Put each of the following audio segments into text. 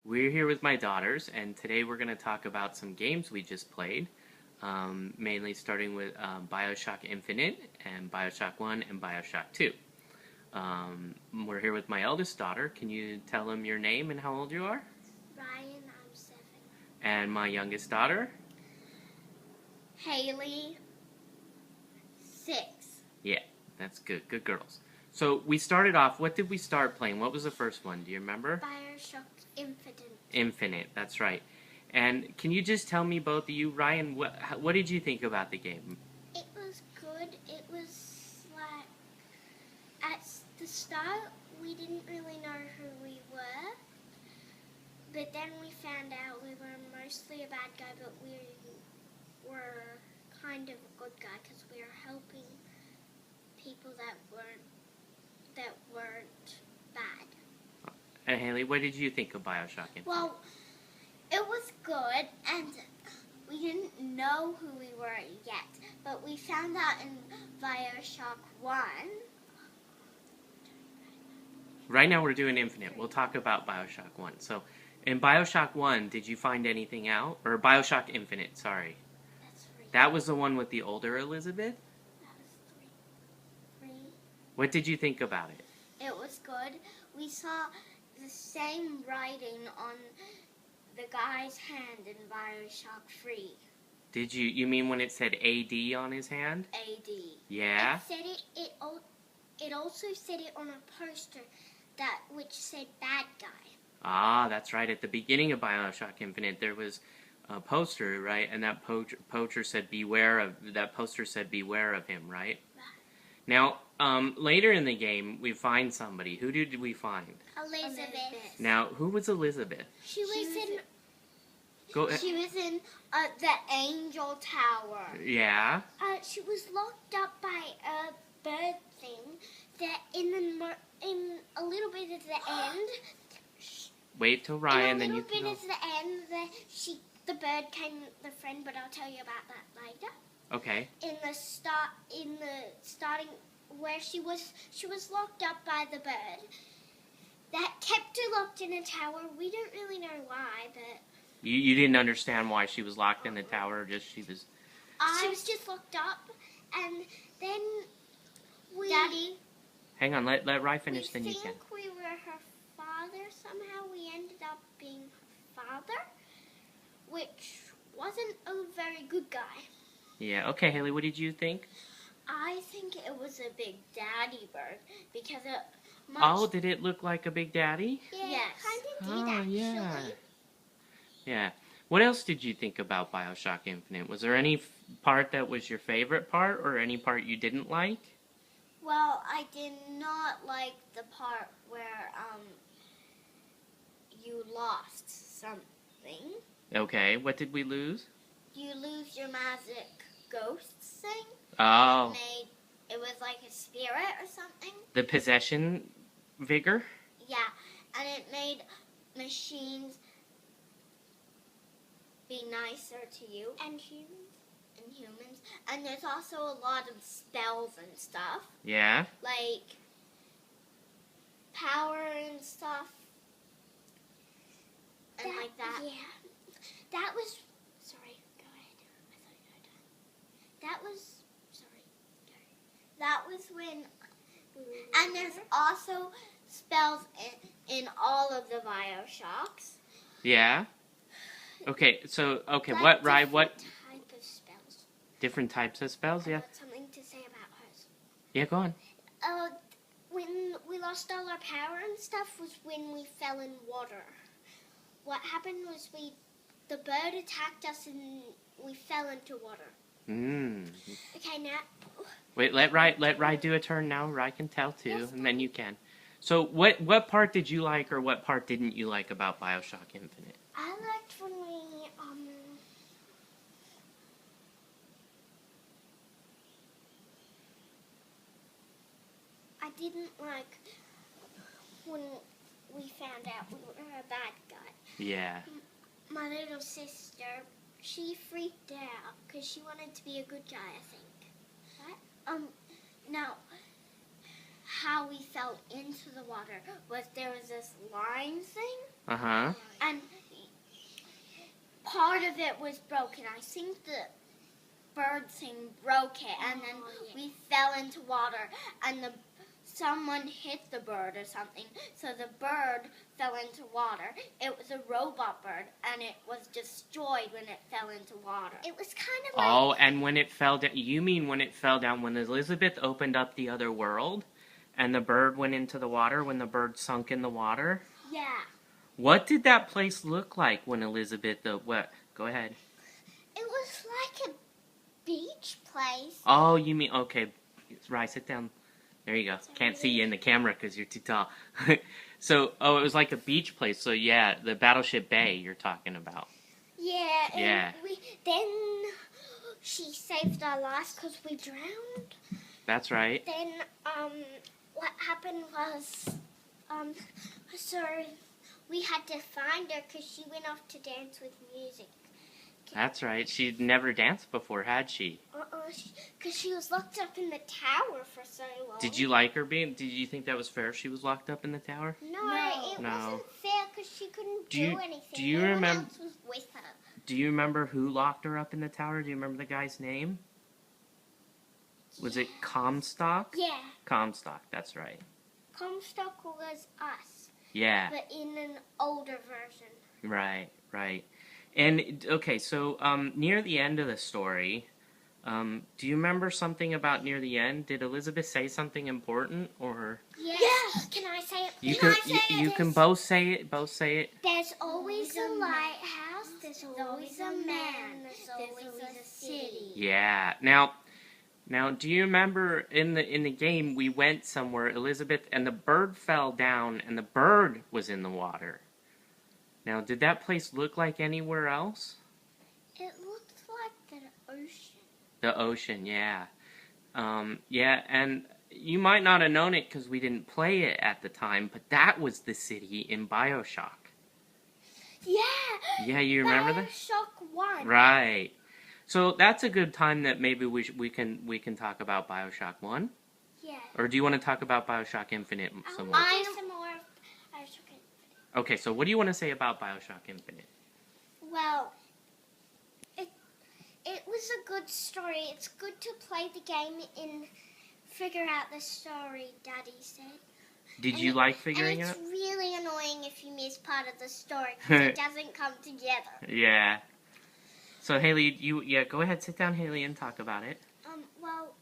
We're here with my daughters, and today we're going to talk about some games we just played, mainly starting with Bioshock Infinite, and Bioshock 1, and Bioshock 2. We're here with my eldest daughter. Can you tell them your name and how old you are? Ryan, I'm 7. And my youngest daughter? Haley, 6. Yeah, that's good. Good girls. So we started off, what did we start playing? What was the first one? Do you remember? Bioshock Infinte. Infinite, that's right. And can you just tell me, both of you, Ryan, what did you think about the game? It was good. It was like, at the start, we didn't really know who we were. But then we found out we were mostly a bad guy, but we were kind of a good guy because we were helping people that weren't bad. And Haley, what did you think of Bioshock Infinite? Well, it was good, and we didn't know who we were yet, but we found out in Bioshock 1. Right now we're doing Infinite. We'll talk about Bioshock 1. So, in Bioshock 1, did you find anything out? Or Bioshock Infinite, sorry. That's 3. That was the one with the older Elizabeth? That was 3. What did you think about it? It was good. We saw the same writing on the guy's hand in Bioshock 3. Did you mean when it said AD on his hand? AD. Yeah? It said it also said it on a poster which said bad guy. Ah, that's right. At the beginning of Bioshock Infinite, there was a poster, right? And that poster said beware of him, right? Now, later in the game, we find somebody. Who did we find? Elizabeth. Now, who was Elizabeth? She was in the Angel Tower. Yeah? She was locked up by a bird thing that in a little bit at the end. Wait till Ryan, then you can In a go. little bit at the end, the bird came the friend, but I'll tell you about that later. Okay. In the starting where she was locked up by the bird that kept her locked in a tower. We don't really know why, but You didn't understand why she was locked in the tower, she was just locked up, and then Daddy. Hang on, let Ryan finish, then you can. We think we were her father. Somehow we ended up being her father, which wasn't a very good guy. Yeah, okay, Haley, what did you think? I think it was a big daddy bird because it. Oh, did it look like a Big Daddy? Yes. Kind of did, actually. Yeah. Yeah. What else did you think about Bioshock Infinite? Was there any part that was your favorite part, or any part you didn't like? Well, I did not like the part where you lost something. Okay, what did we lose? You lose your magic ghost thing. Oh. It was like a spirit or something. The possession vigor? Yeah, and it made machines be nicer to you. And humans. And there's also a lot of spells and stuff. Yeah? Like power and stuff. And like that. Yeah. That was... Sorry, go ahead. I thought you were done. That was... Sorry. That was when... And there's also spells in all of the Bioshocks. Yeah? Okay, so, Like what type of spells. Different types of spells, yeah? I got something to say about hers. Yeah, go on. When we lost all our power and stuff was when we fell in water. What happened was the bird attacked us and we fell into water. Okay, now... Wait, let Rye do a turn now. Rye can tell too, Yes, and then you can. So, what part did you like, or what part didn't you like about Bioshock Infinite? I liked when we, I didn't like when we found out we were a bad guy. Yeah. My little sister, she freaked out because she wanted to be a good guy, I think. Right? Now, how we fell into the water was there was this line thing Uh-huh. And part of it was broken. I think the bird thing broke it, and then we fell into water, and someone hit the bird or something, so the bird fell into water. It was a robot bird, and it was destroyed when it fell into water. It was kind of like... Oh, and when it fell down, you mean when it fell down, when Elizabeth opened up the other world, and the bird went into the water, when the bird sunk in the water? Yeah. What did that place look like when Elizabeth, what? Go ahead. It was like a beach place. Oh, you mean, okay, right, sit down. There you go. Can't see you in the camera because you're too tall. So, it was like a beach place. So, yeah, the Battleship Bay you're talking about. Yeah, and Yeah. then she saved our lives because we drowned. That's right. Then, what happened was, so we had to find her because she went off to dance with music. That's right. She'd never danced before, had she? Because she was locked up in the tower for so long. Did you like her being? Did you think that was fair? She was locked up in the tower. No, it wasn't fair because she couldn't do anything. Do you no remember? one else was with her. Do you remember who locked her up in the tower? Do you remember the guy's name? Was it Comstock? Yeah. Comstock. That's right. Comstock was us. Yeah. But in an older version. Right. Right. And okay, so near the end of the story, do you remember something about near the end? Did Elizabeth say something important, or? Yes. Can I say it? You can both say it. Both say it. There's always a lighthouse. There's always a man. There's always a city. Yeah. Now, do you remember in the game we went somewhere, Elizabeth, and the bird fell down, and the bird was in the water. Now, did that place look like anywhere else? It looked like the ocean. The ocean, yeah. Yeah, and you might not have known it because we didn't play it at the time, but that was the city in Bioshock. Yeah. Yeah, you remember that? Bioshock 1. Right. So that's a good time that maybe we can talk about Bioshock 1. Yeah. Or do you want to talk about Bioshock Infinite some more? I some more of Bioshock Infinite. Okay, so what do you want to say about Bioshock Infinite? Well, it was a good story. It's good to play the game and figure out the story, Daddy said. Did you like figuring it out? It's really annoying if you miss part of the story because it doesn't come together. Yeah. So Haley, go ahead, sit down, Haley, and talk about it. Well,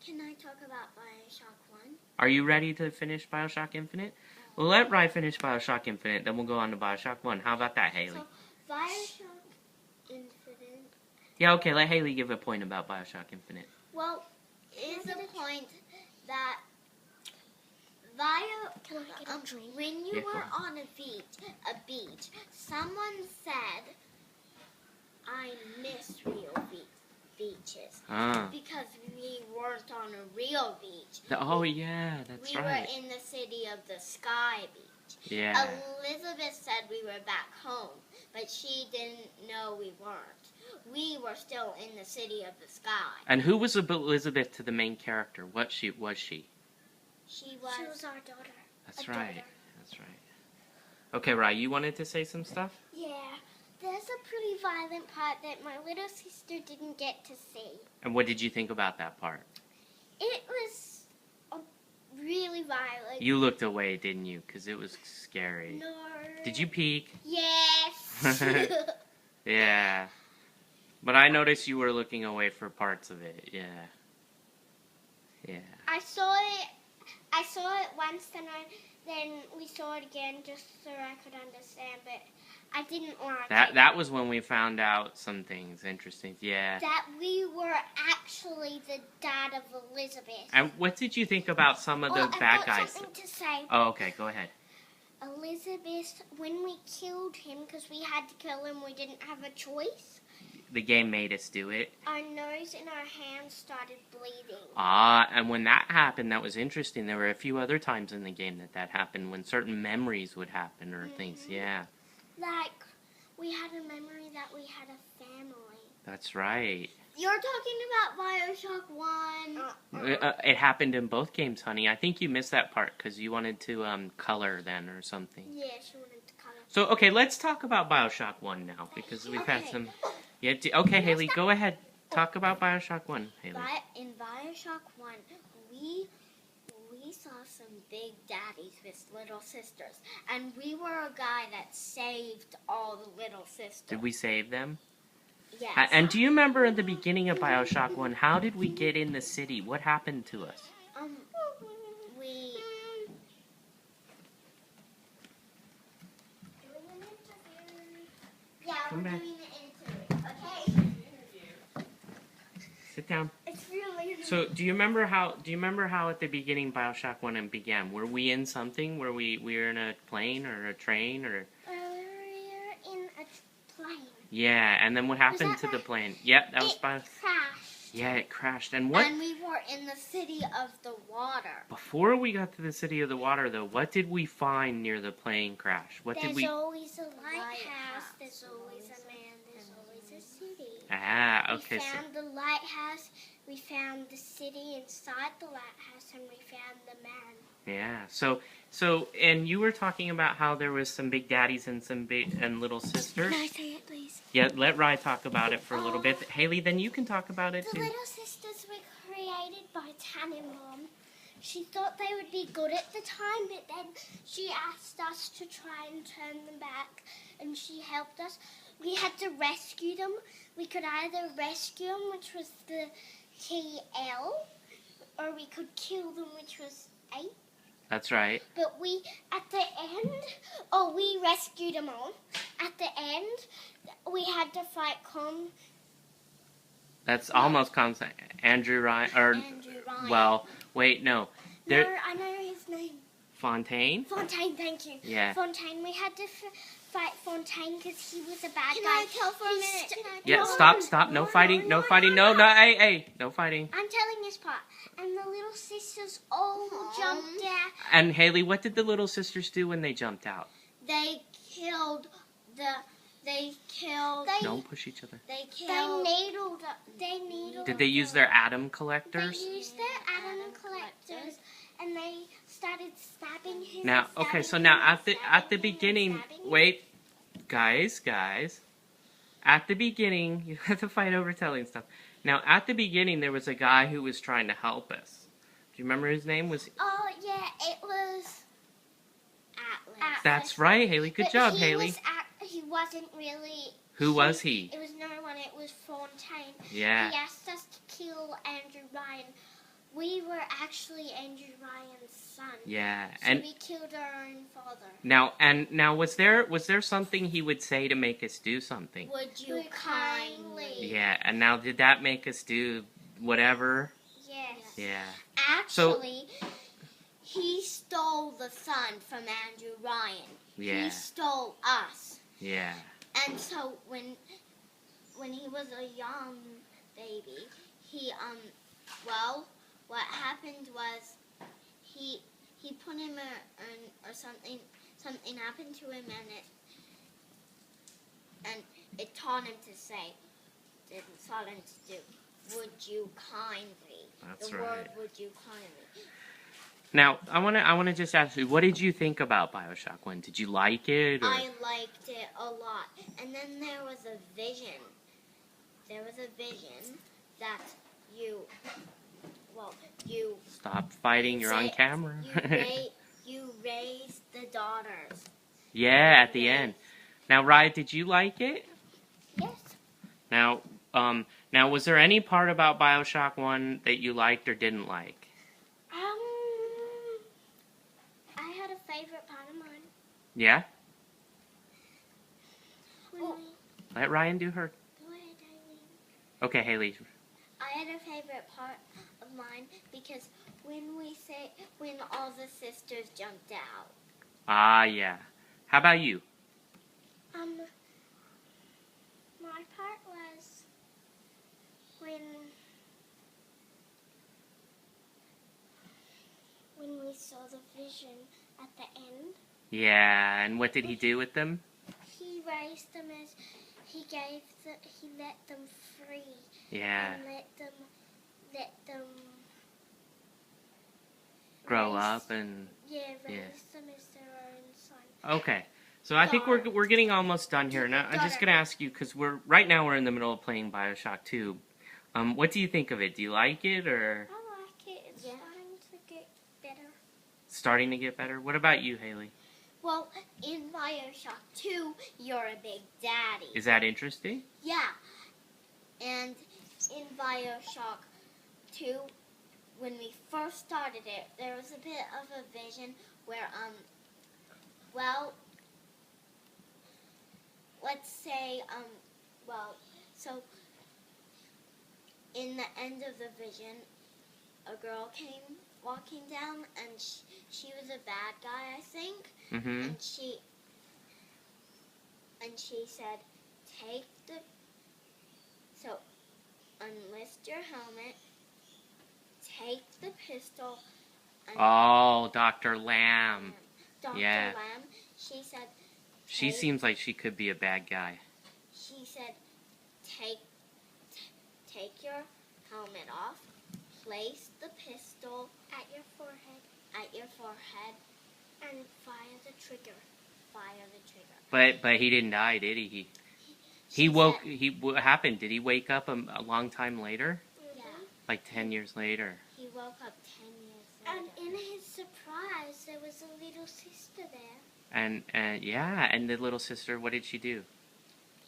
can I talk about Bioshock 1? Are you ready to finish Bioshock Infinite? Well, let Rye finish Bioshock Infinite, then we'll go on to Bioshock 1. How about that, Haley? So, Bioshock Infinite... Yeah, okay, let Haley give a point about Bioshock Infinite. Well, is a point that when you were on a beach, someone said, I miss real beaches. Because we weren't on a real beach. Oh, yeah, that's right. We were in the city of the sky beach. Yeah. Elizabeth said we were back home, but she didn't know we weren't. We were still in the city of the sky. And who was Elizabeth to the main character? What was she? She was our daughter. That's right. That's right. Okay, Rye, you wanted to say some stuff? Yeah. There's a pretty violent part that my little sister didn't get to see. And what did you think about that part? It was really violent. You looked away, didn't you? Because it was scary. No. Did you peek? Yes. Yeah. But I noticed you were looking away for parts of it. Yeah. Yeah. I saw it once, then we saw it again just so I could understand, but I didn't like it. That was when we found out some things interesting. Yeah. That we were actually the dad of Elizabeth. And what did you think about some of the bad guys? I've got something to say. Oh, okay. Go ahead. Elizabeth, when we killed him, because we had to kill him, we didn't have a choice. The game made us do it. Our nose and our hands started bleeding. And when that happened, that was interesting. There were a few other times in the game that happened, when certain memories would happen or things. Yeah. Like, we had a memory that we had a family. That's right. You're talking about Bioshock 1. It happened in both games, honey. I think you missed that part because you wanted to color then or something. Yeah, she wanted to color. So, okay, let's talk about Bioshock 1 now, because we've had some... Yeah, okay, Haley, go ahead. Talk about Bioshock 1, Haley. In Bioshock 1, we saw some big daddies with little sisters. And we were a guy that saved all the little sisters. Did we save them? Yes. And do you remember in the beginning of Bioshock 1, how did we get in the city? What happened to us? We... Yeah, Come we're back. doing the interview, okay? Sit down. It's really... So, do you remember how at the beginning Bioshock 1 began? Were we in something? Were we were in a plane or a train or? We were in a plane. Yeah, and then what happened to the plane? Yep, that was crashed. Yeah, it crashed. And what? And we were in the city of the water. Before we got to the city of the water, though, what did we find near the plane crash? What did we? There's always a lighthouse. There's always a man. There's always a city. Ah, okay. We found the lighthouse. We found the city inside the lighthouse, and we found the man. Yeah. So, and you were talking about how there was some big daddies and some big and little sisters. Can I say it, please? Yeah, let Rye talk about it for a little bit. Haley, then you can talk about it The too. little sisters were created by Tannenbaum. She thought they would be good at the time, but then she asked us to try and turn them back, and she helped us. We had to rescue them. We could either rescue them, which was the key L, or we could kill them, which was A. That's right. But we, at the end, we rescued them all. At the end, we had to fight That's almost constant. Andrew Ryan, or Andrew Ryan. well, wait, no. No, I know his name. Fontaine. Fontaine, thank you. Yeah. Fontaine, we had to fight Fontaine because he was a bad guy. Can I tell for a minute? Yeah, stop. No fighting. No fighting. No, hey, no fighting. I'm telling this part. And the little sisters all jumped out. And Haley, what did the little sisters do when they jumped out? They killed the... Don't push each other. They needled... Did they use their atom collectors? They used their atom collectors, and they started stabbing him. Now, okay, so now at the beginning, wait, guys, at the beginning, you have to fight over telling stuff. Now, at the beginning, there was a guy who was trying to help us. Do you remember his name? Oh, yeah, it was Atlas. That's right, Haley. Good job, Haley. He wasn't really... Who was he? It was no one, it was Fontaine. Yeah. He asked us to kill Andrew Ryan. We were actually Andrew Ryan's son. Yeah, So we killed our own father. Now, was there something he would say to make us do something? Would you kindly? Yeah, and now did that make us do whatever? Yes. Yeah. Actually, he stole the son from Andrew Ryan. Yeah. He stole us. Yeah. And so when he was a young baby, he what happened was he put him or something happened to him, and it taught him to say, it taught him to do, would you kindly? That's the right. word would you kindly. Now, I wanna just ask you, what did you think about Bioshock 1? Did you like it? Or? I liked it a lot. And then there was a vision. There was a vision that you Stop fighting, you're on camera. you raised the daughters. Yeah, at the end. Now, Ryan, did you like it? Yes. Now, was there any part about Bioshock 1 that you liked or didn't like? I had a favorite part of mine. Yeah? Oh. Let Ryan do her. Go ahead, Eileen. Okay, Haley. I had a favorite part of mine because when all the sisters jumped out. Ah, yeah. How about you? My part was when we saw the vision at the end. Yeah, and what did he do with them? He raised them as he let them free. Yeah. And let them Grow up and... raise yeah. them as their own son. Okay. So I think we're getting almost done here. Now I'm just gonna ask you because right now we're in the middle of playing Bioshock 2. What do you think of it? Do you like it or? I like it. It's starting to get better. Starting to get better. What about you, Haley? Well, in Bioshock 2, you're a big daddy. Is that interesting? Yeah. And in Bioshock 2, when we first started it, there was a bit of a vision where, well, let's say, so in the end of the vision, a girl came walking down, and she was a bad guy, I think. Mm-hmm. And she said, enlist your helmet, take the pistol. And Oh, Dr. Lamb. Dr. Yeah. Lamb, she said. She seems like she could be a bad guy. She said, take your helmet off, place the pistol at your forehead, and fire the trigger. But he didn't die, did he? What happened? Did he wake up a long time later? Yeah. Like 10 years later. He woke up 10 years later. And in his surprise, there was a little sister there. And the little sister, what did she do?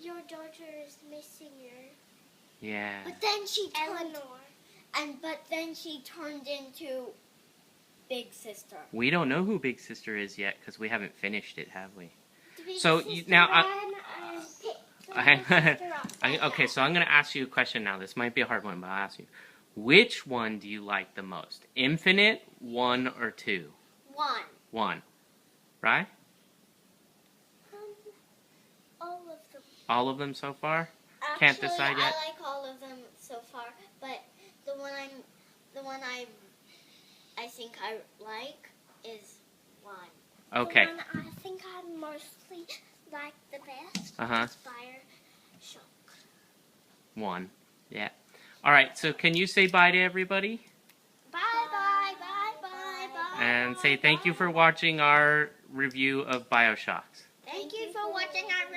Your daughter is missing her. Yeah. But then she turned into Big Sister. We don't know who Big Sister is yet because we haven't finished it, have we? So okay, so I'm going to ask you a question now. This might be a hard one, but I'll ask you. Which one do you like the most? Infinite, 1, or 2? 1. 1. Right? All of them. All of them so far? Actually, Can't decide yet? I like all of them so far, but the one I think I like is 1. Okay. The one I think I mostly like the best is Bioshock. 1. Yeah. All right, so can you say bye to everybody? Bye. And say thank you for watching our review of Bioshocks. Thank you for watching our